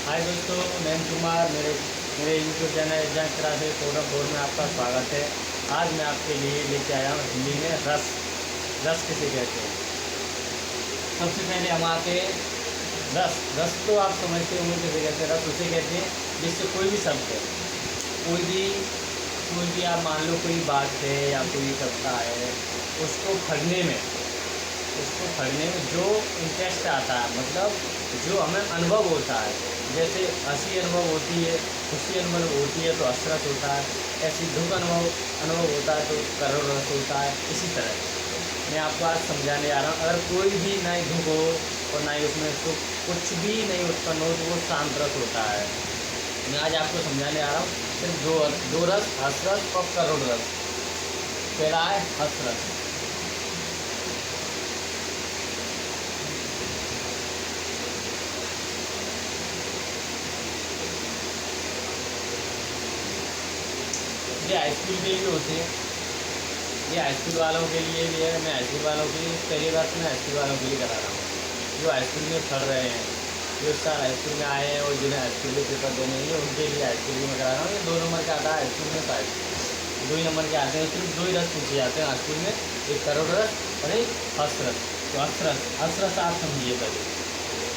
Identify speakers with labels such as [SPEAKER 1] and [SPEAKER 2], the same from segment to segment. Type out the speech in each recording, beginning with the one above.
[SPEAKER 1] हाय दोस्तों, मैं कुमार मेरे मेरे YouTube channel exam classes forum 4 में आपका स्वागत है। आज मैं आपके लिए लेके आया हूँ हिंदी में रस। रस किसे कहते हैं? सबसे पहले हम आते हैं रस। रस तो आप समझते होंगे किसे कहते हैं। रस उसे कहते हैं जिससे कोई भी शब्द है, कोई भी आप मान लो कोई बात है या कोई सत्ता है, उसको पढ़ने में जो इंटरेस्ट आता है, मतलब जो हमें अनुभव होता है, जैसे हंसी अनुभव होती है, खुशी अनुभव होती है तो हसरस होता है, ऐसी दुख अनुभव होता है तो करुण रस होता है। इसी तरह मैं आपको आज समझाने आ रहा हूँ। अगर कोई भी ना ही दुख हो और ना ही उसमें सुख, कुछ भी नहीं उत्पन्न हो तो वो शांत रस होता है। मैं आज आपको समझाने आ रहा हूँ सिर्फ दो रस, हसरस और करुण रस। पहला है हसरस। ये हाई स्कूल के लिए होते हैं, ये हाई स्कूल वालों के लिए भी है। मैं हाई स्कूल वालों के लिए पहली बार तो मैं हाई स्कूल वालों के लिए करा रहा हूँ, जो हाई स्कूल में पढ़ रहे हैं, जो इस साल हाई स्कूल में आए हैं और जिन्हें हाई स्कूल के पेपर देने हैं, उनके लिए हाई स्कूल में करा रहा हूँ। ये 2 नंबर का आता है हाई स्कूल में, शायद 2 ही नंबर के आते हैं। सिर्फ 2 ही रस पूछे जाते हैं हाई स्कूल में, एक करुण रस और एक हसरस। तो हसरस आप समझिए पहले।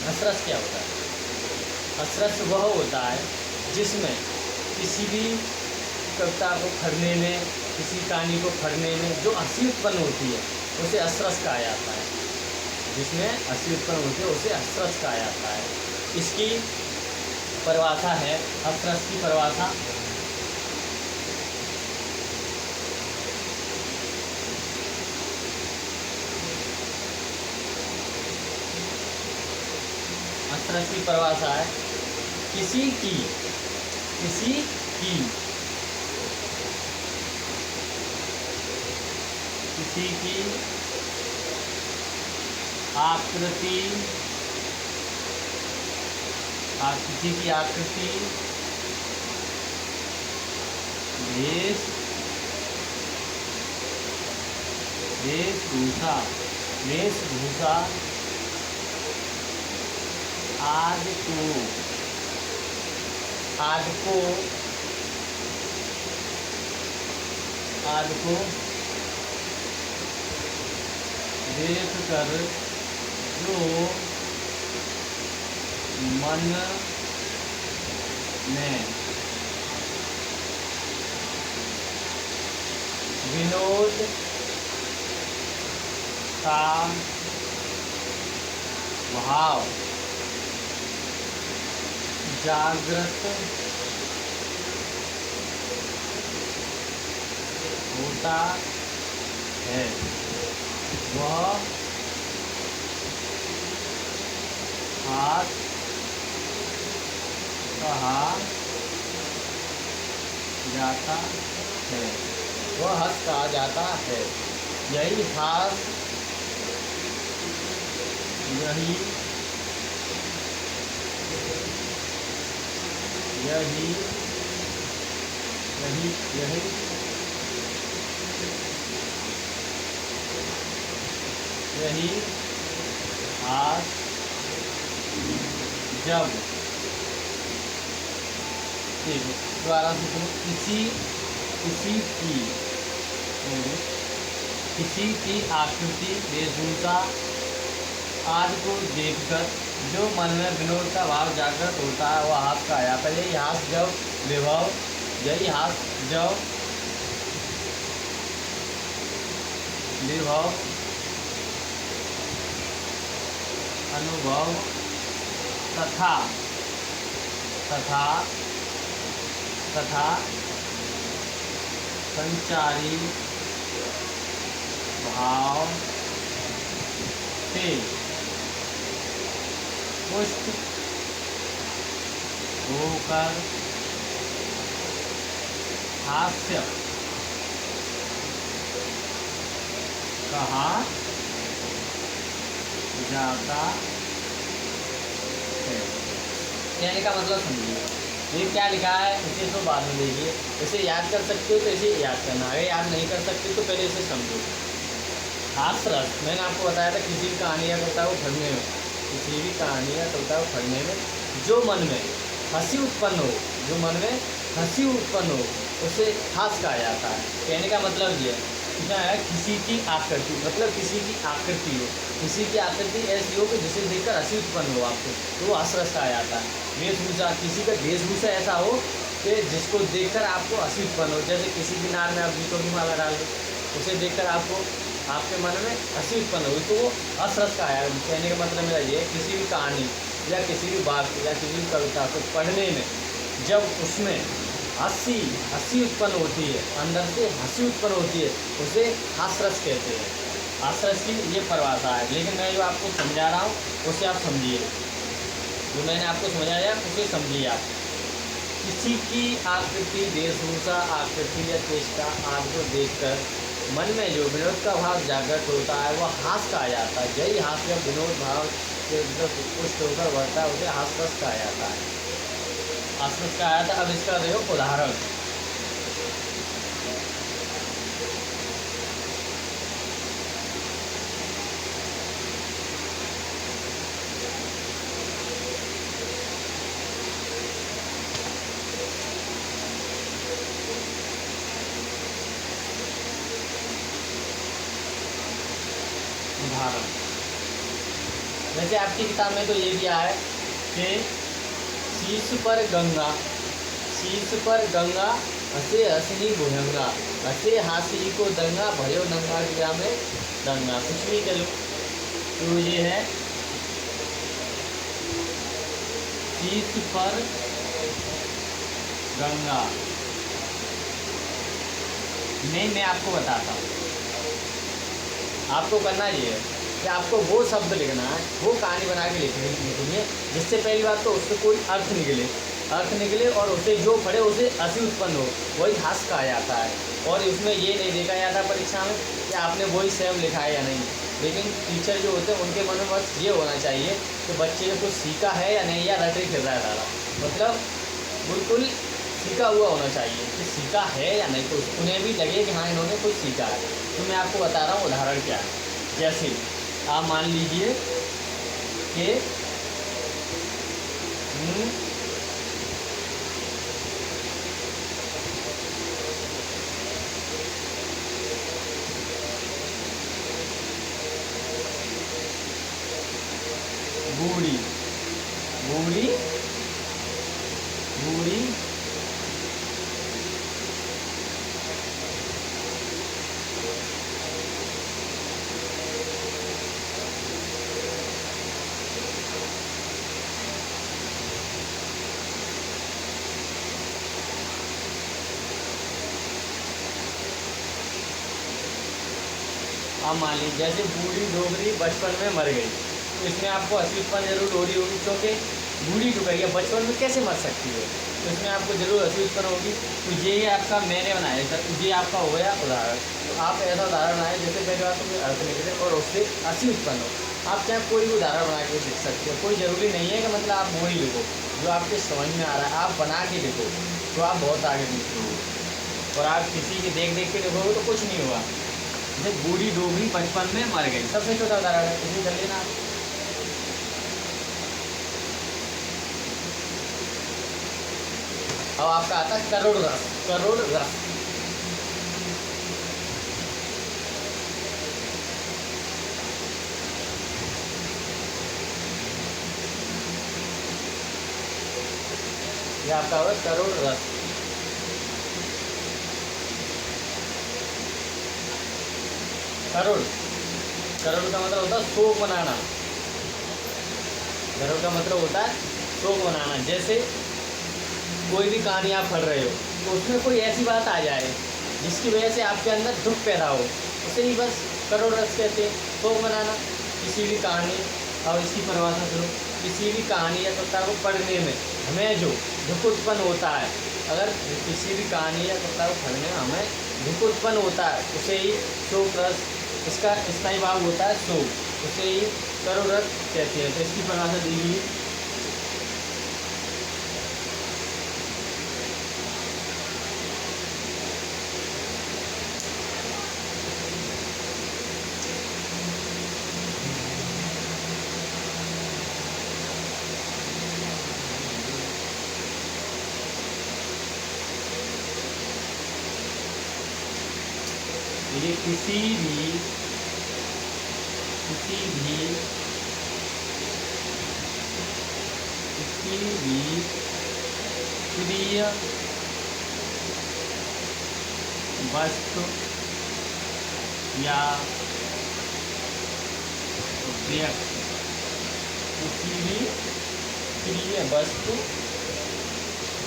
[SPEAKER 1] हसरस क्या होता है? हसरस वह होता है जिसमें किसी भी कविता को पढ़ने में, किसी कहानी को पढ़ने में जो हंसी उत्पन्न होती है उसे हसरस कहा जाता है। जिसमें हंसी उत्पन्न होती है उसे हसरस कहा जाता है। इसकी परिभाषा है, हसरस की परिभाषा हसरस की परिभाषा है किसी की आकृति वेशभूषा आदि को देख कर जो मन में विनोद का भाव जागृत होता है, वह हास कहा जाता है। वह हंस कहा जाता है। यही हास यही यही यही यही यही हास जब द्वारा से किसी की आकृति वेशभूषा आदि को देखकर जो मन में विनोद का भाव जागृत होता है वह हास कहा जाता है। यही हास जब विभव यही हास जब विभव अनुभव तथा संचारी भाव से पुष्ट होकर हास्य कहा जाता है। कहने का मतलब समझिए, ये क्या लिखा है इसे तो बाद में देखिए। इसे याद कर सकते हो तो इसे याद करना, अगर याद नहीं कर सकते तो पहले इसे समझो। हास रस मैंने आपको बताया था किसी कहानी या कविता को पढ़ने में किसी भी कहानी या कविता को पढ़ने में जो मन में हंसी उत्पन्न हो, जो मन में हंसी उत्पन्न हो उसे हास्य कहा जाता है। कहने का मतलब ये क्या है, किसी की आकृति, मतलब किसी की आकृति हो, किसी की आकृति ऐसी हो कि जिसे देखकर हंसी उत्पन्न हो आपको, तो वो हास्यरस कहा जाता है। वेशभूषा, किसी का वेशभूषा ऐसा हो कि जिसको देखकर आपको हंसी उत्पन्न हो, जैसे किसी की नार में आप जूतों की माला डाल दो, उसे देखकर आपको आपके मन में हंसी उत्पन्न हुई, तो वो हास्यरस कहा है। कहने का मतलब मेरा ये है, किसी भी कहानी या किसी भी वाक्य या किसी भी कविता को पढ़ने में जब उसमें हंसी उत्पन्न होती है, अंदर से हंसी उत्पन्न होती है, उसे हास्यरस कहते हैं। हास्यरस की ये परिभाषा है। लेकिन मैं जो आपको समझा रहा हूँ उसे आप समझिए, जो मैंने आपको समझाया उसे समझिए आप। किसी की आकृति, वेशभूषा, आकृति या चेष्टा आपको देखकर मन में जो विनोद का भाव जागृत होता है वह हास्य कहा जाता है। यही हास्य विनोद भाव से पुष्ट होकर बढ़ता है, उसे हास्यरस कहा जाता है। हास्यरस कहा जाता है। अब इसका देखो उदाहरण, जैसे आपकी किताब में तो ये दिया है कि शीश पर गंगा, शीश पर गंगा, हंसे हंसनी भुजंगा, हंसे हासी को दंगा, भयो नंगा गया में दंगा। कुछ भी चलो, तो ये है शीश पर गंगा। मैं आपको बताता हूँ, आपको करना ये है कि आपको वो शब्द लिखना है, वो कहानी बना के लिखनी है जिससे पहली बात तो उससे कोई अर्थ निकले और उसे जो पढ़े उसे हंसी उत्पन्न हो, वही हास्य कहा जाता है। और उसमें ये नहीं देखा जाता परीक्षा में कि आपने वही सेम लिखा है या नहीं, लेकिन टीचर जो होते हैं उनके मन में बस ये होना चाहिए कि बच्चे ने कुछ सीखा है या नहीं, या रटे फिर रहा है सारा, मतलब बिल्कुल सीखा हुआ होना चाहिए कि सीखा है या नहीं, तो उन्हें भी लगे कि हाँ इन्होंने कुछ सीखा है। तो मैं आपको बता रहा हूँ उदाहरण क्या है। जैसे आप मान लीजिए कि बूढ़ी बूढ़ी बूढ़ी अब मान लीजिए जैसे बूढ़ी डोगरी बचपन में मर गई, तो इसमें आपको हंसी उत्पन्न जरूर हो रही होगी, क्योंकि बूढ़ी डोगरी बचपन में कैसे मर सकती है, तो इसमें आपको जरूर हंसी उत्पन्न होगी। तो ये आपका मैंने बनाया सर, ये आपका हो गया उदाहरण। तो आप ऐसा उदाहरण बनाए जैसे पहले बात तो कोई अर्थ निकले और उससे हंसी उत्पन्न हो। आप चाहे कोई भी उदाहरण बना के लिख सकते हो, कोई ज़रूरी नहीं है कि मतलब आप वो ही लिखो, जो आपके समझ में आ रहा है आप बना के लिखो, तो आप बहुत आगे निकलोगे। और आप किसी की देख देख के लिखोगे तो कुछ नहीं हुआ। जैसे बूढ़ी डोगरी बचपन में मर गई, सबसे छोटा उदाहरण है, इसे कर लेना। अब आपका आता है करोड़ रस। करोड़ रस ये आपका होगा करोड़ रस। करोड़ करोड़ का मतलब होता है शोक मनाना। करोड़ का मतलब होता है शोक मनाना। जैसे कोई भी कहानी आप पढ़ रहे हो तो उसमें कोई ऐसी बात आ जाए जिसकी वजह से आपके अंदर दुख पैदा हो, उसे ही बस करोड़ रस कहते हैं, शोक मनाना। किसी भी कहानी, और इसकी परिभाषा सुनो, किसी भी कहानी या कविता को पढ़ने में हमें जो दुख उत्पन्न होता है, अगर किसी भी कहानी या कविता को पढ़ने में हमें दुख उत्पन्न होता है, उसे ही शोक रस, इसका स्थायी भाव होता है शोक, उसे ही करोड़ रस कहते हैं। तो इसकी परिभाषा दी गई, ये किसी भी प्रिय वस्तु या व्यक्ति,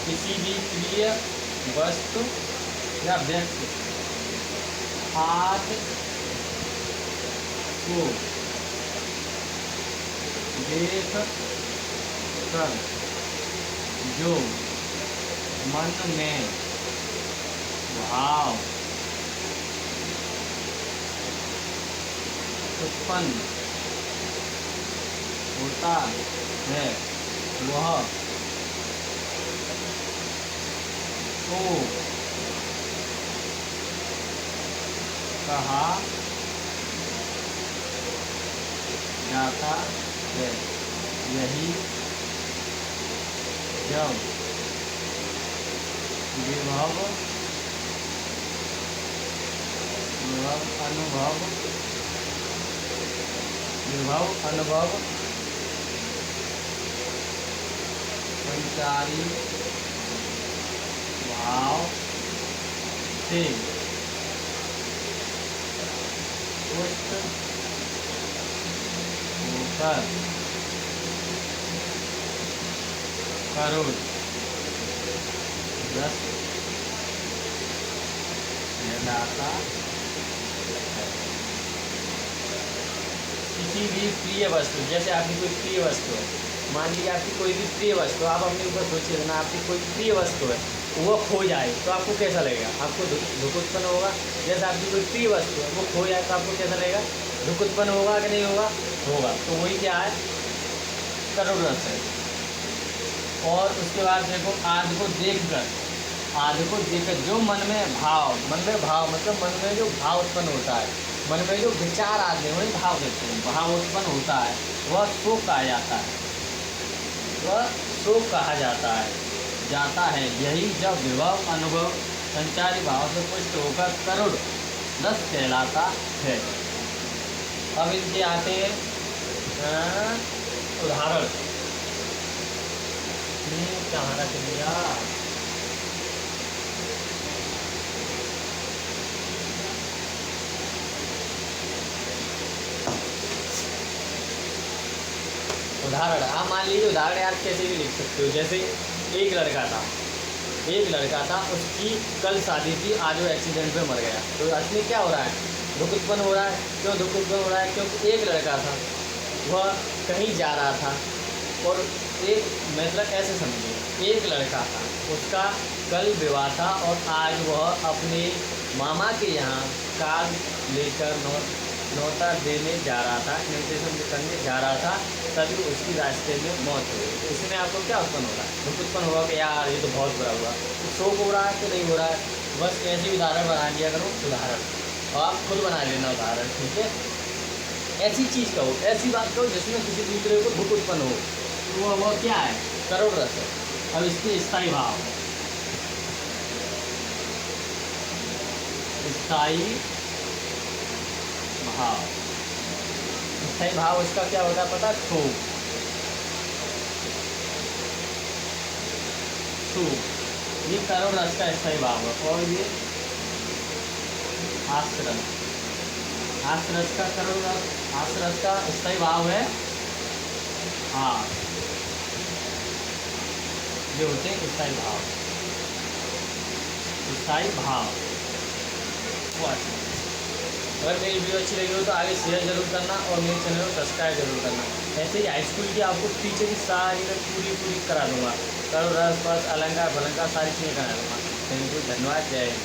[SPEAKER 1] किसी भी प्रिय वस्तु या व्यक्ति आदि को देख कर जो मन में भाव उत्पन्न होता है वह को कहा जाता है। यही जब विभव अनुभव संचारी भाव से पुष्ट होकर करोड़ रस कहलाता है। किसी भी प्रिय वस्तु, जैसे आपकी कोई प्रिय वस्तु है, मान लीजिए आपकी कोई भी प्रिय वस्तु, आप अपने ऊपर सोचिए ना, आपकी कोई प्रिय वस्तु है वो खो जाए तो आपको कैसा लगेगा? आपको दुख उत्पन्न होगा। जैसे आपकी कोई प्रिय वस्तु है वो खो जाए तो आपको कैसा लगेगा? दुख उत्पन्न होगा कि नहीं होगा? होगा। तो वही क्या है? करुण रस है। और उसके बाद देखो, आदि को देखकर जो मन में भाव मतलब मन में जो भाव उत्पन्न होता है, मन में जो विचार आते हैं वही भाव देते हैं, भाव उत्पन्न होता है, वह शोक कहा जाता है। यही जब विभव अनुभव संचारी भाव से पुष्ट होकर करुण रस कहलाता है। अब इनके आते हैं उदाहरण। कहाँ रख दिया? उदाहरण, आप मान लीजिए उदाहरण यार कैसे भी लिख सकते हो। जैसे एक लड़का था, उसकी कल शादी थी, आज वो एक्सीडेंट में मर गया। तो असली क्या हो रहा है? दुख उत्पन्न हो रहा है। क्यों दुख उत्पन्न हो रहा है? क्योंकि एक लड़का था, वह कहीं जा रहा था और एक मतलब ऐसे समझिए, एक लड़का था, उसका कल विवाह था और आज वह अपने मामा के यहाँ कार लेकर नौता देने जा रहा था, इन्विटेशन करने जा रहा था, तभी उसकी रास्ते में मौत हो गई। तो इसमें आपको क्या उत्पन्न हो रहा है? दुख उत्पन्न होगा कि यार ये तो बहुत बुरा हुआ। तो शोक हो रहा है कि नहीं हो रहा है? बस ऐसे उदाहरण बना लिया करो, उदाहरण, और आप खुद बना लेना उदाहरण, ठीक है? ऐसी चीज़ कहो, ऐसी बात कहो जिसमें किसी दूसरे को दुख उत्पन्न हो, तो वो क्या है? करुण रस है। अब इसके स्थायी भाव स्थायी भाव इसका क्या होता है पता? शोक। ये करुण रस का स्थायी भाव है। और ये हास्यरस का करुण रस, हास्यरस का स्थायी भाव है हाँ, ये होते हैं स्थायी भाव। अगर मेरी वीडियो अच्छी लगी हो तो आगे शेयर जरूर करना और मेरे चैनल को सब्सक्राइब जरूर करना। ऐसे ही हाई स्कूल की आपको टीचर की सारी मैं पूरी करा दूँगा। करुण रस, अलंकार, भलंकार सारी चीज़ें करा दूँगा। थैंक यू, धन्यवाद, जय हिंद।